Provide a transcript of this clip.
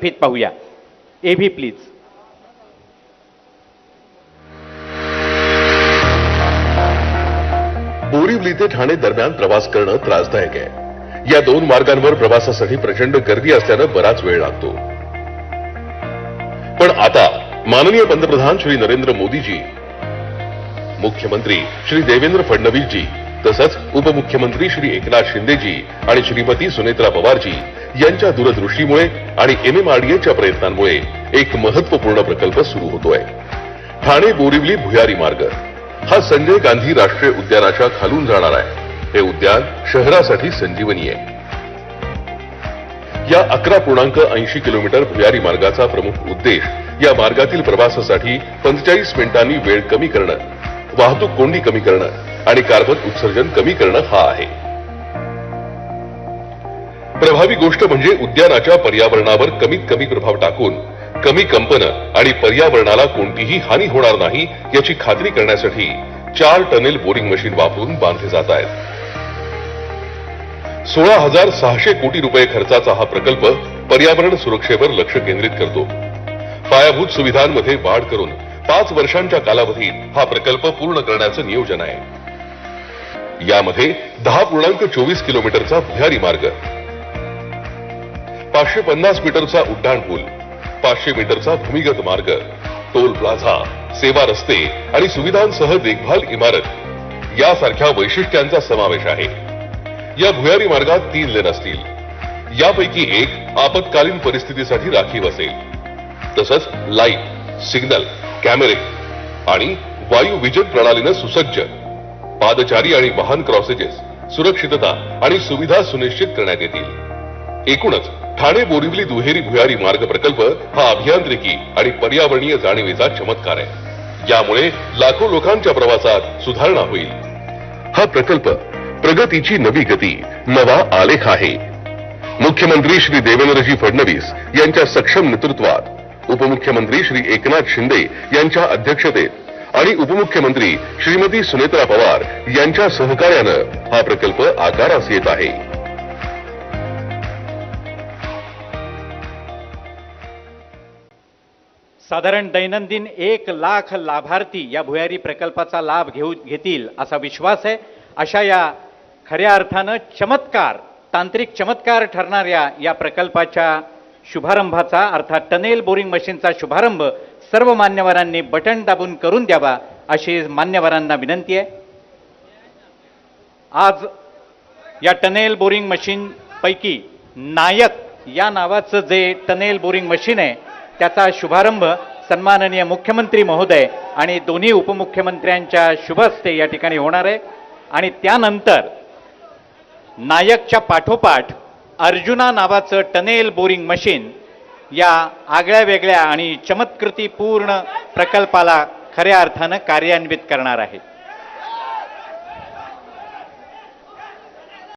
चर्चित पाहूया. एव्ही प्लीज. बोरिवली ते ठाणे दरम्यान प्रवास करणं त्रासदायक आहे. या दोन मार्गांवर प्रवासासाठी प्रचंड गर्दी असल्यानं बराच वेळ लागतो. पण आता माननीय पंतप्रधान श्री नरेंद्र मोदीजी, मुख्यमंत्री श्री देवेंद्र फडणवीसजी तसंच उपमुख्यमंत्री श्री एकनाथ शिंदेजी आणि श्रीमती सुनेत्रा पवारजी यांच्या दूरदृष्टीमुळे आणि MMRDAच्या प्रयत्नांमुळे एक महत्वपूर्ण प्रकल्प सुरू होतोय. ठाणे बोरिवली भुयारी मार्ग हा संजय गांधी राष्ट्रीय उद्यानाच्या खालून जाणार आहे. हे उद्यान शहरासाठी संजीवनी आहे. या 11.80 किलोमीटर भुयारी मार्गाचा प्रमुख उद्देश या मार्गातील प्रवासासाठी 45 मिनिटांनी वेळ कमी करणं, वाहतूक कोंडी कमी करणं आणि कार्बन उत्सर्जन कमी करणं हा आहे. प्रभावी गोष्ट म्हणजे उद्यानाच्या पर्यावरणावर कमीत कमी प्रभाव टाकून कमी कंपन आणि पर्यावरणाला कोणतीही हानी होणार नाही याची खात्री करण्यासाठी 4 टनेल बोरिंग मशीन वापरून बांधले जात आहेत. 16,600 कोटी रुपये खर्चाचा हा प्रकल्प पर्यावरण सुरक्षेवर लक्ष केंद्रित करतो. पायाभूत सुविधांमध्ये वाढ करून 5 वर्षांच्या कालावधीत हा प्रकल्प पूर्ण करण्याचं नियोजन आहे. यामध्ये 10.24 किलोमीटरचा भुयारी मार्ग, 550 मीटरचा उड्डाण पूल, 500 मीटरचा भूमिगत मार्ग, टोल प्लाझा, सेवा रस्ते आणि सुविधांसह देखभाल इमारत यासारख्या वैशिष्ट्यांचा समावेश आहे. या भुयारी मार्गात 3 लेन असतील. यापैकी एक आपत्कालीन परिस्थितीसाठी राखीव असेल. तसंच लाईट, सिग्नल, कॅमेरे आणि वायू विजन प्रणालीनं सुसज्ज. पादचारी आणि वाहन क्रॉसेजेस, सुरक्षितता आणि सुविधा सुनिश्चित करण्यात येतील. एकूणच ठाणे बोरिवली दुहेरी भुयारी मार्ग प्रकल्प हा अभियांत्रिकी आणि पर्यावरणीय जाणीवेचा चमत्कार आहे. यामुळे लाखो लोकांच्या प्रवासात सुधारणा होईल. हा प्रकल्प प्रगतीची नवी गती, नवा आलेख आहे. मुख्यमंत्री श्री देवेंद्रजी फडणवीस यांच्या सक्षम नेतृत्वात, उपमुख्यमंत्री श्री एकनाथ शिंदे यांच्या अध्यक्षतेत आणि उपमुख्यमंत्री श्रीमती सुनेत्रा पवार यांच्या सहकार्यानं हा प्रकल्प आकारास येत आहे. साधारण दैनंदिन 1 लाख लाभार्थी या भुयारी प्रकल्पाचा लाभ घेतील असा विश्वास आहे. अशा या खऱ्या अर्थानं चमत्कार, तांत्रिक चमत्कार ठरणाऱ्या या प्रकल्पाच्या शुभारंभाचा अर्थात टनेल बोरिंग मशीनचा शुभारंभ सर्व मान्यवरांनी बटन दाबून करून द्यावा अशी मान्यवरांना विनंती आहे. आज या टनेल बोरिंग मशीन पैकी नायक या नावाचं जे टनेल बोरिंग मशीन आहे त्याचा शुभारंभ सन्माननीय मुख्यमंत्री महोदय आणि दोन्ही उपमुख्यमंत्र्यांच्या शुभ हस्ते या ठिकाणी होणार आहे. आणि त्यानंतर नायकच्या पाठोपाठ अर्जुना नावाचं टनेल बोरिंग मशीन या आगळ्या वेगळ्या आणि चमत्कृतीपूर्ण प्रकल्पाला खऱ्या अर्थानं कार्यान्वित करणार आहे.